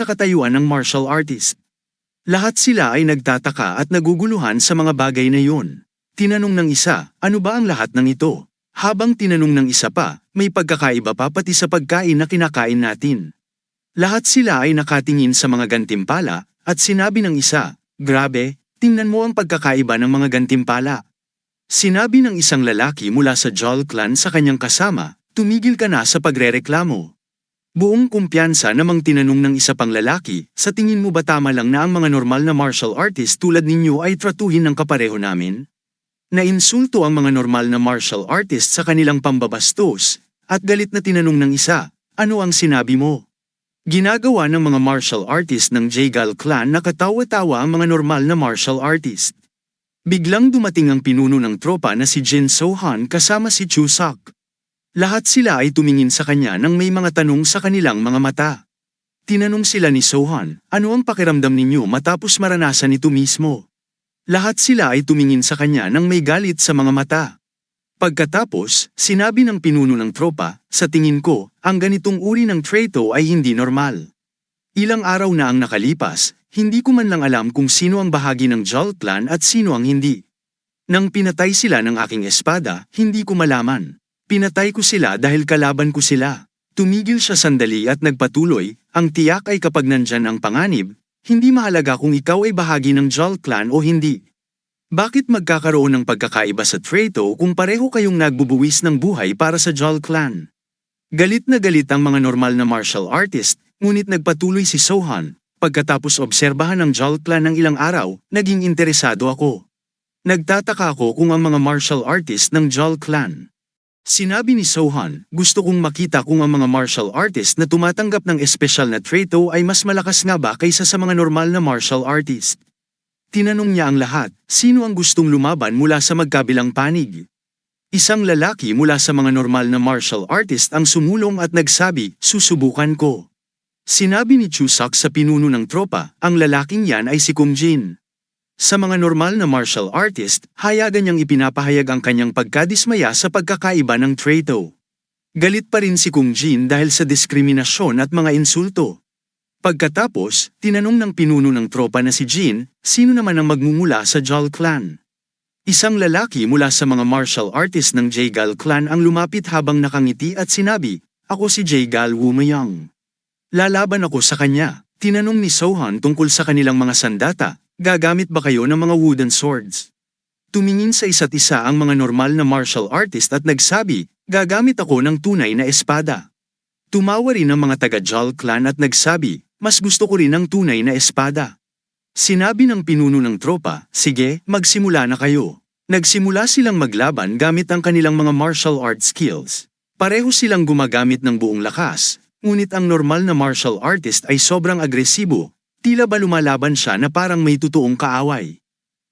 sa katayuan ng martial artist. Lahat sila ay nagtataka at naguguluhan sa mga bagay na yun. Tinanong ng isa, ano ba ang lahat ng ito? Habang tinanong ng isa pa, may pagkakaiba pa pati sa pagkain na kinakain natin. Lahat sila ay nakatingin sa mga gantimpala, at sinabi ng isa, grabe, tingnan mo ang pagkakaiba ng mga gantimpala. Sinabi ng isang lalaki mula sa Jol clan sa kanyang kasama, tumigil ka na sa pagrereklamo. Buong kumpiyansa namang tinanong ng isa pang lalaki, sa tingin mo ba tama lang na ang mga normal na martial artist tulad ninyo ay tratuhin ng kapareho namin? Nainsulto ang mga normal na martial artist sa kanilang pambabastos, at galit na tinanong ng isa, ano ang sinabi mo? Ginagawa ng mga martial artist ng Jaegal clan na katawa-tawa ang mga normal na martial artist. Biglang dumating ang pinuno ng tropa na si Jin So-han kasama si Chuseok. Lahat sila ay tumingin sa kanya nang may mga tanong sa kanilang mga mata. Tinanong sila ni So-han, ano ang pakiramdam ninyo matapos maranasan ito mismo? Lahat sila ay tumingin sa kanya nang may galit sa mga mata. Pagkatapos, sinabi ng pinuno ng tropa, sa tingin ko, ang ganitong uri ng traito ay hindi normal. Ilang araw na ang nakalipas, hindi ko man lang alam kung sino ang bahagi ng Jol clan at sino ang hindi. Nang pinatay sila ng aking espada, hindi ko malaman. Pinatay ko sila dahil kalaban ko sila. Tumigil siya sandali at nagpatuloy, ang tiyak ay kapag nandyan ang panganib, hindi mahalaga kung ikaw ay bahagi ng Jol clan o hindi. Bakit magkakaroon ng pagkakaiba sa traito kung pareho kayong nagbubuwis ng buhay para sa Jol clan? Galit na galit ang mga normal na martial artist, ngunit nagpatuloy si So-han. Pagkatapos obserbahan ng Jol clan ng ilang araw, naging interesado ako. Nagtataka ako kung ang mga martial artist ng Jol clan. Sinabi ni So-han, gusto kong makita kung ang mga martial artist na tumatanggap ng espesyal na traito ay mas malakas nga ba kaysa sa mga normal na martial artist. Tinanong niya ang lahat, sino ang gustong lumaban mula sa magkabilang panig? Isang lalaki mula sa mga normal na martial artist ang sumulong at nagsabi, susubukan ko. Sinabi ni Chuseok sa pinuno ng tropa, ang lalaking yan ay si Kung Jin. Sa mga normal na martial artist, hayagan niyang ipinapahayag ang kanyang pagkadismaya sa pagkakaiba ng traito. Galit pa rin si Kung Jin dahil sa diskriminasyon at mga insulto. Pagkatapos, tinanong ng pinuno ng tropa na si Jin, sino naman ang magmumula sa Jol clan? Isang lalaki mula sa mga martial artist ng Jaegal clan ang lumapit habang nakangiti at sinabi, ako si Jaegal Woomayang. Lalaban ako sa kanya. Tinanong ni So-han tungkol sa kanilang mga sandata, gagamit ba kayo ng mga wooden swords? Tumingin sa isa't isa ang mga normal na martial artist at nagsabi, gagamit ako ng tunay na espada. Tumawa rin ang mga taga-Jol clan at nagsabi, mas gusto ko rin ang tunay na espada. Sinabi ng pinuno ng tropa, sige, magsimula na kayo. Nagsimula silang maglaban gamit ang kanilang mga martial arts skills. Pareho silang gumagamit ng buong lakas, ngunit ang normal na martial artist ay sobrang agresibo, tila ba lumalaban siya na parang may totoong kaaway.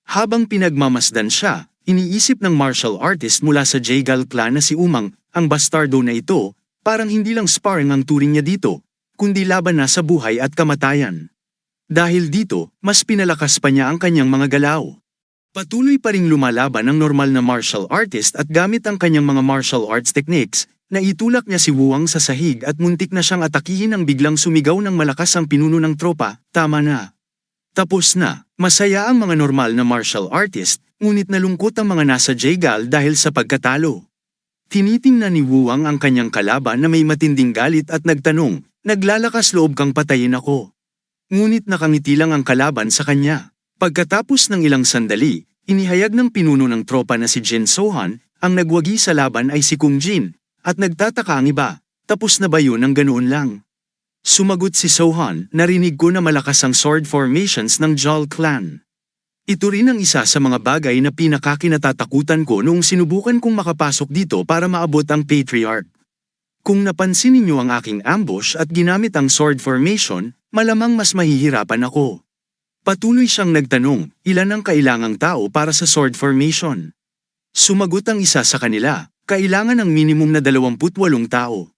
Habang pinagmamasdan siya, iniisip ng martial artist mula sa Jaegal clan na si Umang, ang bastardo na ito, parang hindi lang sparring ang turing niya dito, kundi laban na sa buhay at kamatayan. Dahil dito, mas pinalakas pa niya ang kanyang mga galaw. Patuloy pa ring lumalaban ang normal na martial artist at gamit ang kanyang mga martial arts techniques, na itulak niya si Wuang sa sahig at muntik na siyang atakihin nang biglang sumigaw ng malakas ang pinuno ng tropa, tama na. Tapos na, masaya ang mga normal na martial artist, ngunit nalungkot ang mga nasa Jaegal dahil sa pagkatalo. Tinitingnan ni Wuang ang kanyang kalaban na may matinding galit at nagtanong, naglalakas loob kang patayin ako. Ngunit nakangiti lang ang kalaban sa kanya. Pagkatapos ng ilang sandali, inihayag ng pinuno ng tropa na si Jin So-han, ang nagwagi sa laban ay si Kung Jin, at nagtataka ang iba, tapos na ba yun ang ganoon lang? Sumagot si So-han, narinig ko na malakas ang sword formations ng Jol clan. Ito rin ang isa sa mga bagay na pinakakinatatakutan ko noong sinubukan kong makapasok dito para maabot ang Patriarch. Kung napansin ninyo ang aking ambush at ginamit ang sword formation, malamang mas mahihirapan ako. Patuloy siyang nagtanong, ilan ang kailangang tao para sa sword formation? Sumagot ang isa sa kanila, kailangan ng minimum na 28 tao.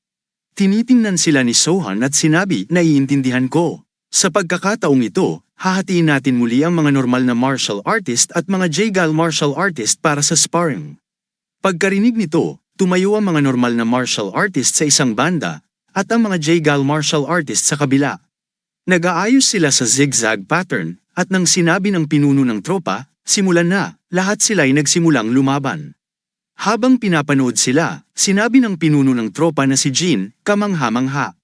Tinitingnan sila ni So-han at sinabi, naiintindihan ko. Sa pagkakataong ito, hahatiin natin muli ang mga normal na martial artist at mga Jaegal martial artist para sa sparring. Pagkarinig nito, tumayo ang mga normal na martial artist sa isang banda, at ang mga Jaegal martial artist sa kabila. Nag-aayos sila sa zigzag pattern, at nang sinabi ng pinuno ng tropa, simulan na, lahat sila'y nagsimulang lumaban. Habang pinapanood sila, sinabi ng pinuno ng tropa na si Jin, kamangha-mangha.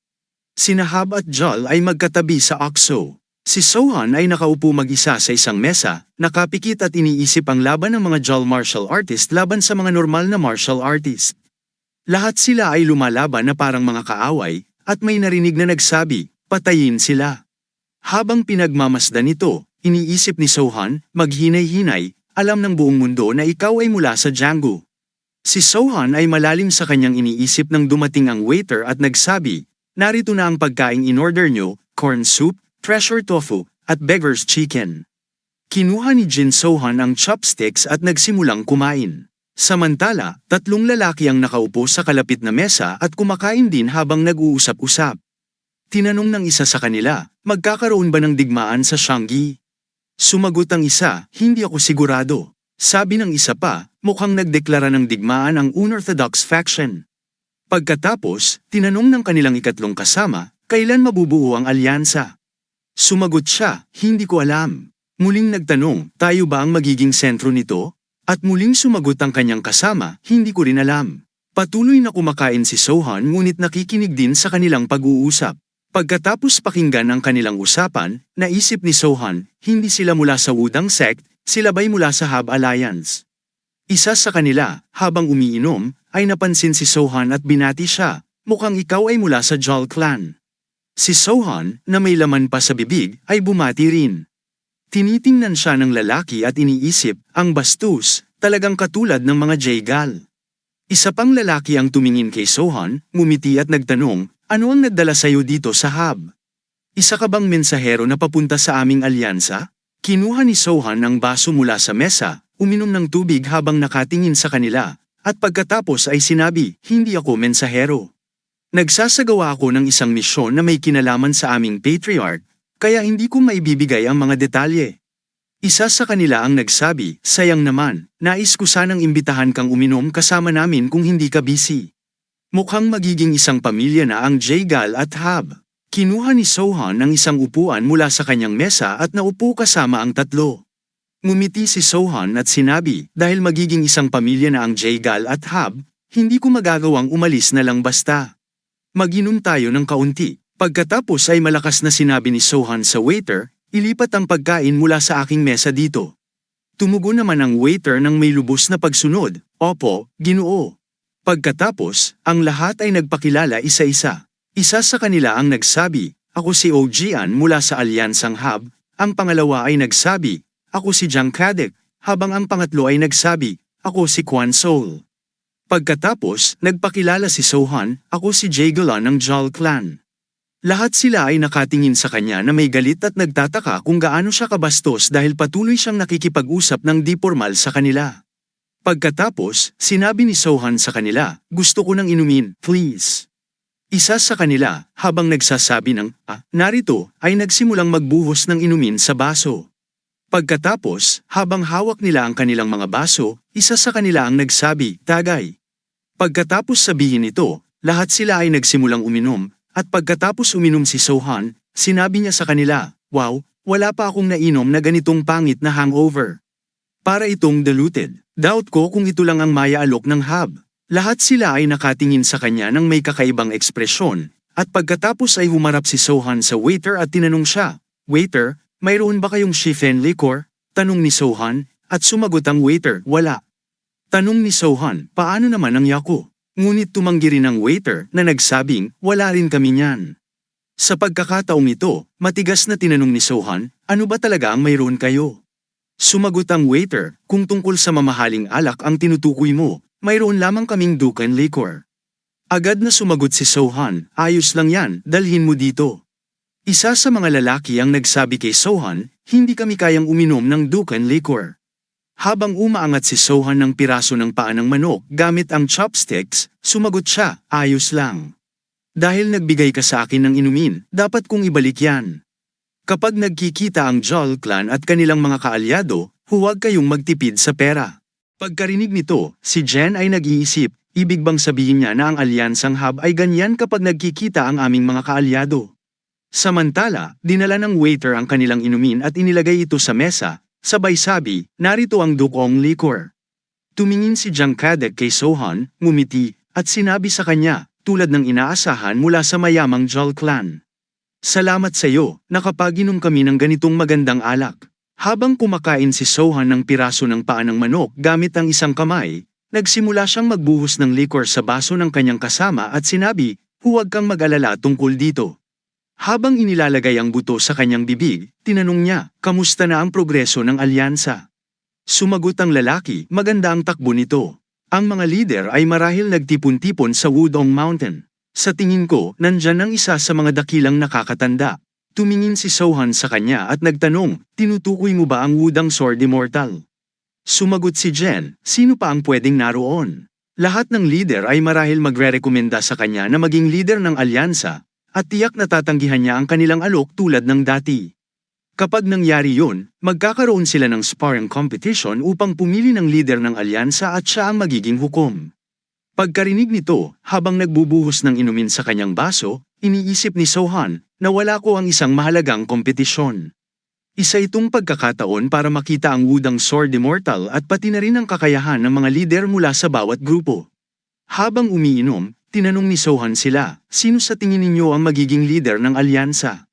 Sina Hab at Jol ay magkatabi sa Okso. Si Sohan ay nakaupo mag-isa sa isang mesa, nakapikit at iniisip ang laban ng mga Jol martial artist laban sa mga normal na martial artist. Lahat sila ay lumalaban na parang mga kaaway, at may narinig na nagsabi, patayin sila. Habang pinagmamasdan ito, iniisip ni Sohan, maghinay-hinay, alam ng buong mundo na ikaw ay mula sa Django. Si Sohan ay malalim sa kanyang iniisip nang dumating ang waiter at nagsabi, narito na ang pagkaing in-order nyo, corn soup, treasure tofu, at beggar's chicken. Kinuha ni Jin Sohan ang chopsticks at nagsimulang kumain. Samantala, tatlong lalaki ang nakaupo sa kalapit na mesa at kumakain din habang nag-uusap-usap. Tinanong ng isa sa kanila, magkakaroon ba ng digmaan sa Shanggi? Sumagot ang isa, hindi ako sigurado. Sabi ng isa pa, mukhang nagdeklara ng digmaan ang unorthodox faction. Pagkatapos, tinanong ng kanilang ikatlong kasama, kailan mabubuo ang alyansa? Sumagot siya, hindi ko alam. Muling nagtanong, tayo ba ang magiging sentro nito? At muling sumagot ang kanyang kasama, hindi ko rin alam. Patuloy na kumakain si Sohan ngunit nakikinig din sa kanilang pag-uusap. Pagkatapos pakinggan ang kanilang usapan, naisip ni Sohan, hindi sila mula sa Wudang sect, sila ba'y mula sa Hab Alliance? Isa sa kanila, habang umiinom, ay napansin si Sohan at binati siya, mukhang ikaw ay mula sa Jol clan. Si Sohan, na may laman pa sa bibig, ay bumati rin. Tinitingnan siya ng lalaki at iniisip, ang bastos, talagang katulad ng mga J-gal. Isa pang lalaki ang tumingin kay Sohan, ngumiti at nagtanong, ano ang nagdala sa'yo dito sa hub? Isa ka bang mensahero na papunta sa aming alyansa? Kinuha ni Sohan ang baso mula sa mesa, uminom ng tubig habang nakatingin sa kanila, at pagkatapos ay sinabi, hindi ako mensahero. Nagsasagawa ako ng isang misyon na may kinalaman sa aming patriarch, kaya hindi ko maibibigay ang mga detalye. Isa sa kanila ang nagsabi, sayang naman, nais ko sanang imbitahan kang uminom kasama namin kung hindi ka busy. Mukhang magiging isang pamilya na ang J-gal at Hab. Kinuha ni Sohan ang isang upuan mula sa kanyang mesa at naupo kasama ang tatlo. Ngumiti si Sohan at sinabi, dahil magiging isang pamilya na ang J-gal at Hab, hindi ko magagawang umalis na lang basta. Mag-inom tayo ng kaunti. Pagkatapos ay malakas na sinabi ni Sohan sa waiter, ilipat ang pagkain mula sa aking mesa dito. Tumugon naman ang waiter ng may lubos na pagsunod, opo, Ginoo. Pagkatapos, ang lahat ay nagpakilala isa-isa. Isa sa kanila ang nagsabi, ako si Ojian mula sa Alyansang Hab, ang pangalawa ay nagsabi, ako si Jiang Kadek, habang ang pangatlo ay nagsabi, ako si Quan Sol. Pagkatapos, nagpakilala si Sohan, ako si Jaegelan ng Jol clan. Lahat sila ay nakatingin sa kanya na may galit at nagtataka kung gaano siya kabastos dahil patuloy siyang nakikipag-usap ng di formal sa kanila. Pagkatapos, sinabi ni Sohan sa kanila, gusto ko nang inumin, please. Isa sa kanila, habang nagsasabi ng, narito, ay nagsimulang magbuhos ng inumin sa baso. Pagkatapos, habang hawak nila ang kanilang mga baso, isa sa kanila ang nagsabi, tagay. Pagkatapos sabihin ito, lahat sila ay nagsimulang uminom, at pagkatapos uminom si Sohan, sinabi niya sa kanila, wow, wala pa akong nainom na ganitong pangit na hangover. Para itong diluted, doubt ko kung ito lang ang maya-alok ng Hab. Lahat sila ay nakatingin sa kanya ng may kakaibang ekspresyon, at pagkatapos ay humarap si Sohan sa waiter at tinanong siya, waiter, mayroon ba kayong Shifen liquor? Tanong ni Sohan, at sumagot ang waiter, wala. Tanong ni Sohan, paano naman ang yako? Ngunit tumanggi rin ang waiter na nagsabing, wala rin kami niyan. Sa pagkakataong ito, matigas na tinanong ni Sohan, ano ba talaga ang mayroon kayo? Sumagot ang waiter, kung tungkol sa mamahaling alak ang tinutukoy mo, mayroon lamang kaming Dukan liquor. Agad na sumagot si Sohan, ayos lang yan, dalhin mo dito. Isa sa mga lalaki ang nagsabi kay Sohan, hindi kami kayang uminom ng Dukan liquor. Habang umaangat si Sohan ng piraso ng paa ng manok gamit ang chopsticks, sumagot siya, ayos lang. Dahil nagbigay ka sa akin ng inumin, dapat kong ibalik yan. Kapag nagkikita ang Jol clan at kanilang mga kaalyado, huwag kayong magtipid sa pera. Pagkarinig nito, si Jen ay nag-iisip, ibig bang sabihin niya na ang Alyansang Hab ay ganyan kapag nagkikita ang aming mga kaalyado? Samantala, dinala ng waiter ang kanilang inumin at inilagay ito sa mesa, sabay sabi, narito ang dukong liquor. Tumingin si Jiang Kadek kay Sohan, ngumiti, at sinabi sa kanya, tulad ng inaasahan mula sa mayamang Jol clan. Salamat sa iyo, nakapag-inom kami ng ganitong magandang alak. Habang kumakain si Sohan ng piraso ng paa ng manok gamit ang isang kamay, nagsimula siyang magbuhos ng liquor sa baso ng kanyang kasama at sinabi, huwag kang mag-alala tungkol dito. Habang inilalagay ang buto sa kanyang bibig, tinanong niya, kamusta na ang progreso ng alyansa? Sumagot ang lalaki, maganda ang takbo nito. Ang mga lider ay marahil nagtipon-tipon sa Wudong Mountain. Sa tingin ko, nandyan ang isa sa mga dakilang nakakatanda. Tumingin si Sohan sa kanya at nagtanong, tinutukoy mo ba ang Wudang Sword Immortal? Sumagot si Jen, sino pa ang pwedeng naroon? Lahat ng lider ay marahil magre-rekomenda sa kanya na maging lider ng alyansa, at tiyak na tatanggihan niya ang kanilang alok tulad ng dati. Kapag nangyari yun, magkakaroon sila ng sparring competition upang pumili ng lider ng alyansa at siya ang magiging hukom. Pagkarinig nito, habang nagbubuhos ng inumin sa kanyang baso, iniisip ni Sohan na wala ko ang isang mahalagang kompetisyon. Isa itong pagkakataon para makita ang Wudang Sword Immortal at pati na rin ang kakayahan ng mga lider mula sa bawat grupo. Habang umiinom, tinanong ni Sohan sila, sino sa tingin ninyo ang magiging lider ng alyansa?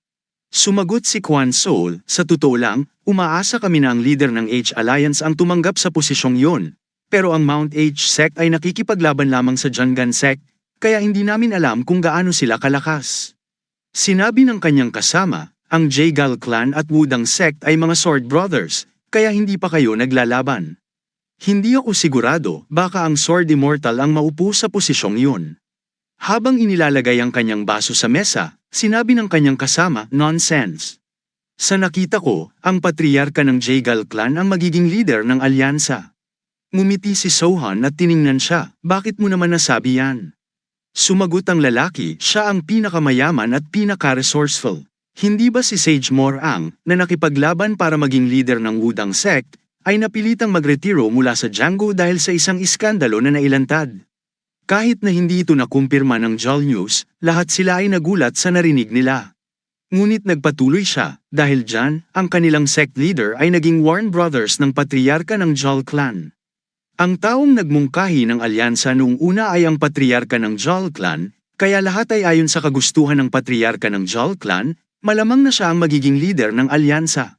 Sumagot si Quan Sol, sa totoo lang, umaasa kami na ang lider ng H Alliance ang tumanggap sa posisyong yon. Pero ang Mount H sect ay nakikipaglaban lamang sa Jangan sect, kaya hindi namin alam kung gaano sila kalakas. Sinabi ng kanyang kasama, ang Jaegal clan at Wudang sect ay mga sword brothers, kaya hindi pa kayo naglalaban. Hindi ako sigurado, baka ang Sword Immortal ang maupo sa posisyong yun. Habang inilalagay ang kanyang baso sa mesa, sinabi ng kanyang kasama, nonsense. Sa nakita ko, ang patriarka ng Jaegal clan ang magiging leader ng alyansa. Ngumiti si Sohan at tiningnan siya, bakit mo naman nasabi yan? Sumagot ang lalaki, siya ang pinakamayaman at pinaka-resourceful. Hindi ba si Sage Morang, na nakipaglaban para maging leader ng Wudang sect, ay napilitang magretiro mula sa Django dahil sa isang iskandalo na nailantad? Kahit na hindi ito nakumpirma ng Jol News, lahat sila ay nagulat sa narinig nila. Ngunit nagpatuloy siya, dahil dyan, ang kanilang sect leader ay naging Warren Brothers ng patriarka ng Jol clan. Ang taong nagmungkahi ng alyansa noong una ay ang patriarka ng Jol clan, kaya lahat ay ayon sa kagustuhan ng patriarka ng Jol clan, malamang na siya ang magiging leader ng alyansa.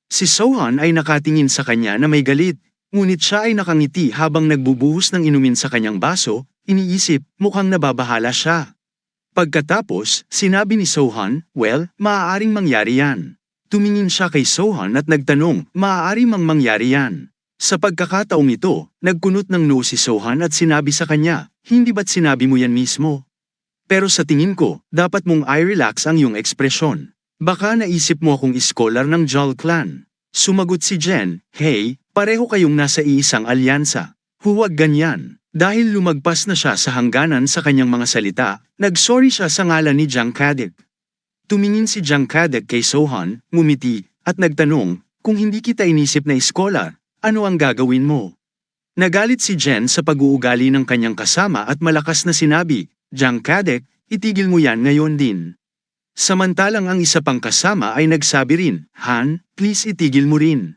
Si Sohan ay nakatingin sa kanya na may galit, ngunit siya ay nakangiti habang nagbubuhos ng inumin sa kanyang baso, iniisip, mukhang nababahala siya. Pagkatapos, sinabi ni Sohan, well, maaaring mangyari yan. Tumingin siya kay Sohan at nagtanong, maaari mang mangyari yan. Sa pagkakataong ito, nagkunot ng no si Sohan at sinabi sa kanya, hindi ba't sinabi mo yan mismo? Pero sa tingin ko, dapat mong i-relax ang iyong ekspresyon. Baka naisip mo akong iskolar ng Jol clan. Sumagot si Jen, hey, pareho kayong nasa iisang alyansa. Huwag ganyan. Dahil lumagpas na siya sa hangganan sa kanyang mga salita, nagsorry siya sa ngalan ni Jiang Kadek. Tumingin si Jiang Kadek kay Sohan, ngumiti, at nagtanong, kung hindi kita inisip na iskolar, ano ang gagawin mo? Nagalit si Jen sa pag-uugali ng kanyang kasama at malakas na sinabi, Jiang Kadek, itigil mo yan ngayon din. Samantalang ang isa pang kasama ay nagsabi rin, Han, please itigil mo rin.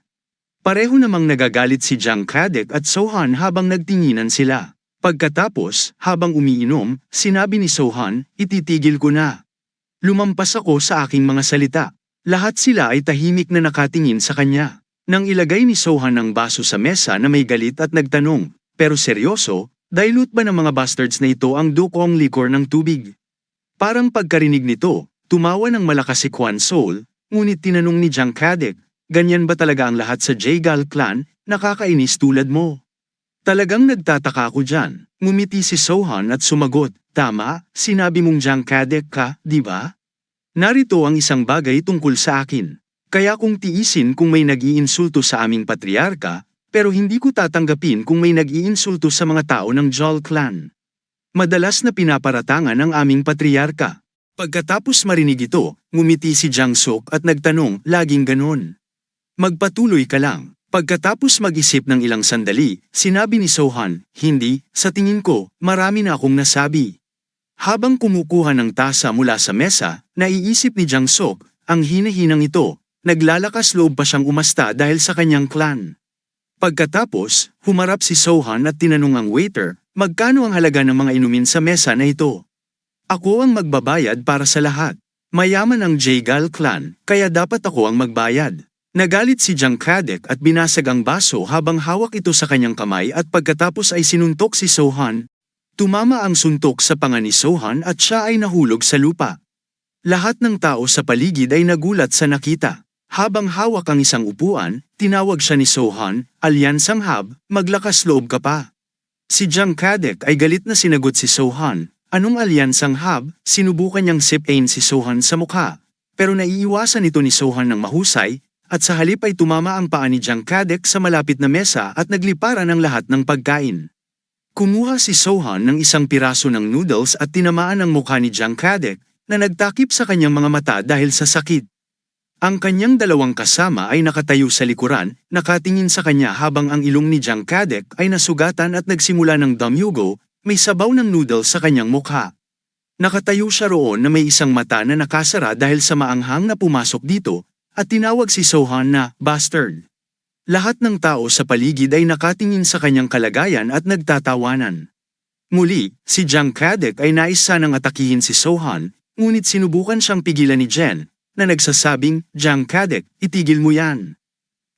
Pareho namang nagagalit si Jiang Kadek at Sohan habang nagtinginan sila. Pagkatapos, habang umiinom, sinabi ni Sohan, ititigil ko na. Lumampas ako sa aking mga salita. Lahat sila ay tahimik na nakatingin sa kanya. Nang ilagay ni Sohan ang baso sa mesa na may galit at nagtanong, pero seryoso, dilute ba ng mga bastards na ito ang dukong liquor ng tubig? Parang pagkarinig nito, tumawa ng malakas si Quan Sol, ngunit tinanong ni Jiang Kadek, ganyan ba talaga ang lahat sa Jaegal clan, nakakainis tulad mo? Talagang nagtataka ako dyan. Ngumiti si Sohan at sumagot, tama, sinabi mong Jiang Kadek ka, di ba? Narito ang isang bagay tungkol sa akin. Kaya kung tiisin kung may nag-iinsulto sa aming patriarka, pero hindi ko tatanggapin kung may nag-iinsulto sa mga tao ng Jol clan. Madalas na pinaparatangan ang aming patriarka. Pagkatapos marinig ito, ngumiti si Jiang Sok at nagtanong, laging ganon. Magpatuloy ka lang. Pagkatapos mag-isip ng ilang sandali, sinabi ni Sohan, hindi, sa tingin ko, marami na akong nasabi. Habang kumukuha ng tasa mula sa mesa, naiisip ni Jang Sok, ang hinahinang ito, naglalakas loob pa siyang umasta dahil sa kanyang clan. Pagkatapos, humarap si Sohan at tinanong ang waiter, magkano ang halaga ng mga inumin sa mesa na ito? Ako ang magbabayad para sa lahat. Mayaman ang Jaegal clan, kaya dapat ako ang magbayad. Nagalit si Jang Kadek at binasag ang baso habang hawak ito sa kanyang kamay at pagkatapos ay sinuntok si Sohan. Tumama ang suntok sa panga ni Sohan at siya ay nahulog sa lupa. Lahat ng tao sa paligid ay nagulat sa nakita. Habang hawak ang isang upuan, tinawag siya ni Sohan, Alyansang Hab, maglakas loob ka pa. Si Jang Kadek ay galit na sinagot si Sohan, anong Alyansang Hab? Sinubukan niyang sipain si Sohan sa mukha. Pero naiiwasan ito ni Sohan ng mahusay, at sa halip ay tumama ang paa ni Jang Kadek sa malapit na mesa at nagliparan ang lahat ng pagkain. Kumuha si Sohan ng isang piraso ng noodles at tinamaan ang mukha ni Jang Kadek na nagtakip sa kanyang mga mata dahil sa sakit. Ang kanyang dalawang kasama ay nakatayo sa likuran, nakatingin sa kanya habang ang ilong ni Jang Kadek ay nasugatan at nagsimula ng damyugo, may sabaw ng noodles sa kanyang mukha. Nakatayo siya roon na may isang mata na nakasara dahil sa maanghang na pumasok dito, at tinawag si Sohan na bastard. Lahat ng tao sa paligid ay nakatingin sa kanyang kalagayan at nagtatawanan. Muli, si Jang Kadek ay nais sanang atakihin si Sohan, ngunit sinubukan siyang pigilan ni Jen, na nagsasabing, Jang Kadek, itigil mo yan.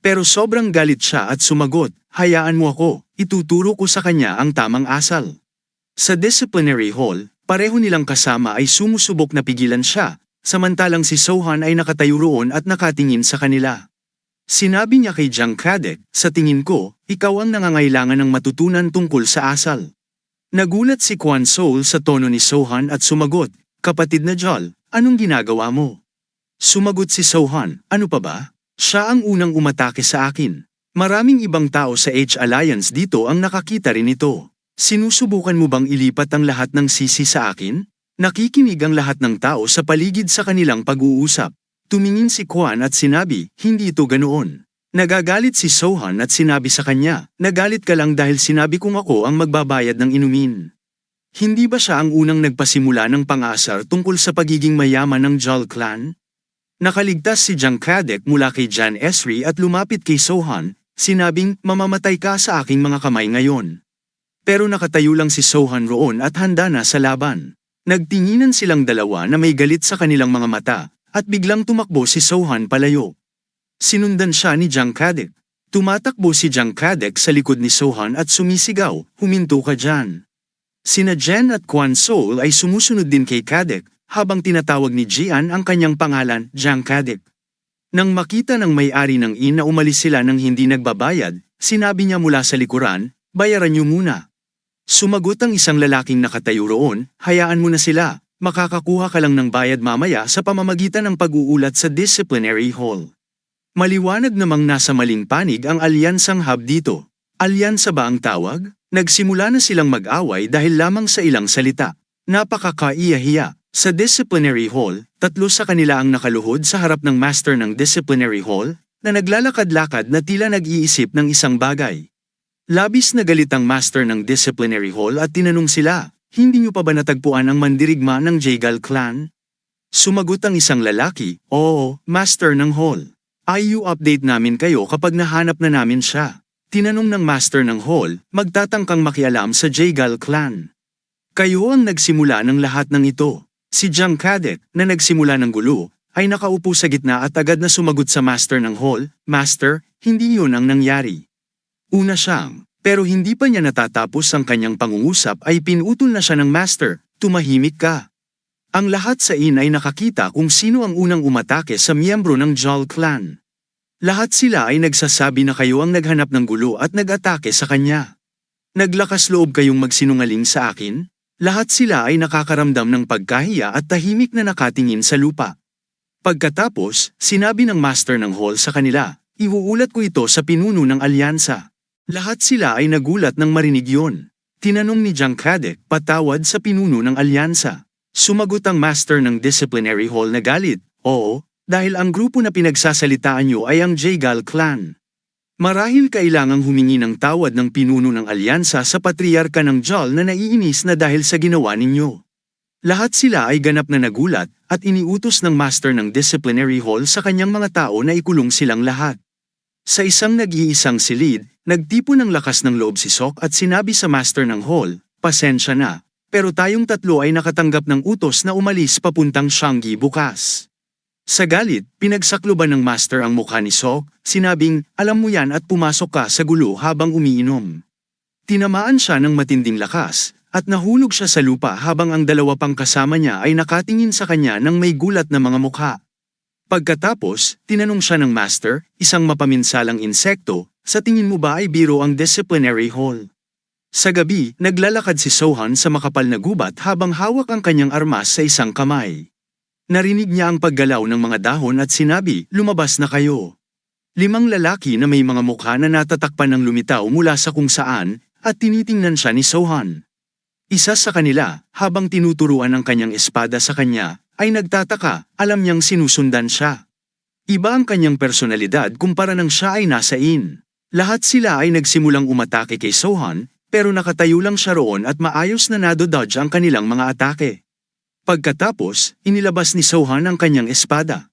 Pero sobrang galit siya at sumagot, hayaan mo ako, ituturo ko sa kanya ang tamang asal. Sa disciplinary hall, pareho nilang kasama ay sumusubok na pigilan siya, samantalang si Sohan ay nakatayo roon at nakatingin sa kanila. Sinabi niya kay Jang Kadek, sa tingin ko, ikaw ang nangangailangan ng matutunan tungkol sa asal. Nagulat si Kwon Sol sa tono ni Sohan at sumagot, kapatid na Jol, anong ginagawa mo? Sumagot si Sohan, ano pa ba? Siya ang unang umatake sa akin. Maraming ibang tao sa H-Alliance dito ang nakakita rin ito. Sinusubukan mo bang ilipat ang lahat ng sisi sa akin? Nakikinig ang lahat ng tao sa paligid sa kanilang pag-uusap. Tumingin si Kwon at sinabi, hindi ito ganoon. Nagagalit si Sohan at sinabi sa kanya, nagalit ka lang dahil sinabi kong ako ang magbabayad ng inumin. Hindi ba siya ang unang nagpasimula ng pang-asar tungkol sa pagiging mayaman ng Jol clan? Nakaligtas si Jang Kadek mula kay Jan Esri at lumapit kay Sohan, sinabing, mamamatay ka sa aking mga kamay ngayon. Pero nakatayo lang si Sohan roon at handa na sa laban. Nagtinginan silang dalawa na may galit sa kanilang mga mata, at biglang tumakbo si Sohan palayo. Sinundan siya ni Jang Kadek. Tumatakbo si Jang Kadek sa likod ni Sohan at sumisigaw, huminto ka dyan. Sina Jen at Kwon Sol ay sumusunod din kay Kadek, habang tinatawag ni Jian ang kanyang pangalan, Jang Kadek. Nang makita ng may-ari ng inn na umalis sila nang hindi nagbabayad, sinabi niya mula sa likuran, bayaran niyo muna. Sumagot ang isang lalaking nakatayo roon, hayaan mo na sila. Makakakuha ka lang ng bayad mamaya sa pamamagitan ng pag-uulat sa disciplinary hall. Maliwanag namang nasa maling panig ang Alyansang Hab dito. Alyansa ba ang tawag? Nagsimula na silang mag-away dahil lamang sa ilang salita. Napakakaiya-hiya. Sa disciplinary hall, tatlo sa kanila ang nakaluhod sa harap ng master ng disciplinary hall, na naglalakad-lakad na tila nag-iisip ng isang bagay. Labis na galit ang master ng disciplinary hall at tinanong sila, hindi niyo pa ba natagpuan ang mandirigma ng Jaegal clan? Sumagot ang isang lalaki, oo, master ng hall. I-update namin kayo kapag nahanap na namin siya. Tinanong ng master ng hall, magtatangkang makialam sa Jaegal clan. Kayo ang nagsimula ng lahat ng ito. Si Jang Kadek, na nagsimula ng gulo, ay nakaupo sa gitna at agad na sumagot sa master ng hall, Master, hindi yun ang nangyari. Una siyang, pero hindi pa niya natatapos ang kanyang pangungusap ay pinutol na siya ng master, tumahimik ka. Ang lahat sa inn ay nakakita kung sino ang unang umatake sa miyembro ng Jol clan. Lahat sila ay nagsasabi na kayo ang naghanap ng gulo at nag-atake sa kanya. Naglakas loob kayong magsinungaling sa akin? Lahat sila ay nakakaramdam ng pagkahiya at tahimik na nakatingin sa lupa. Pagkatapos, sinabi ng master ng hall sa kanila, iuulat ko ito sa pinuno ng alyansa. Lahat sila ay nagulat nang marinig yon. Tinanong ni Jang Kadek, patawad sa pinuno ng alyansa. Sumagot ang master ng disciplinary hall na galit, oo, dahil ang grupo na pinagsasalitaan niyo ay ang Jaegal clan. Marahil kailangang humingi ng tawad ng pinuno ng alyansa sa patriarka ng Jol na naiinis na dahil sa ginawa ninyo. Lahat sila ay ganap na nagulat at iniutos ng master ng disciplinary hall sa kanyang mga tao na ikulong silang lahat. Sa isang nag-iisang silid, nagtipon ng lakas ng loob si Sok at sinabi sa master ng hall, "Pasensya na, pero tayong tatlo ay nakatanggap ng utos na umalis papuntang Shanggi bukas." Sa galit, pinagsakluban ng master ang mukha ni Sok, sinabing, "Alam mo yan," at pumasok ka sa gulo habang umiinom. Tinamaan siya ng matinding lakas, at nahulog siya sa lupa habang ang dalawa pang kasama niya ay nakatingin sa kanya ng may gulat na mga mukha. Pagkatapos, tinanong siya ng master, isang mapaminsalang insekto, "Sa tingin mo ba ay biro ang disciplinary hall?" Sa gabi, naglalakad si Sohan sa makapal na gubat habang hawak ang kanyang armas sa isang kamay. Narinig niya ang paggalaw ng mga dahon at sinabi, "Lumabas na kayo." 5 lalaki na may mga mukha na natatakpan ng lumitaw mula sa kung saan, at tinitingnan siya ni Sohan. Isa sa kanila, habang tinuturuan ang kanyang espada sa kanya, ay nagtataka, alam niyang sinusundan siya. Iba ang kanyang personalidad kumpara nang siya ay nasa inn. Lahat sila ay nagsimulang umatake kay Sohan, pero nakatayo lang siya roon at maayos na nado-dodge ang kanilang mga atake. Pagkatapos, inilabas ni Sohan ang kanyang espada.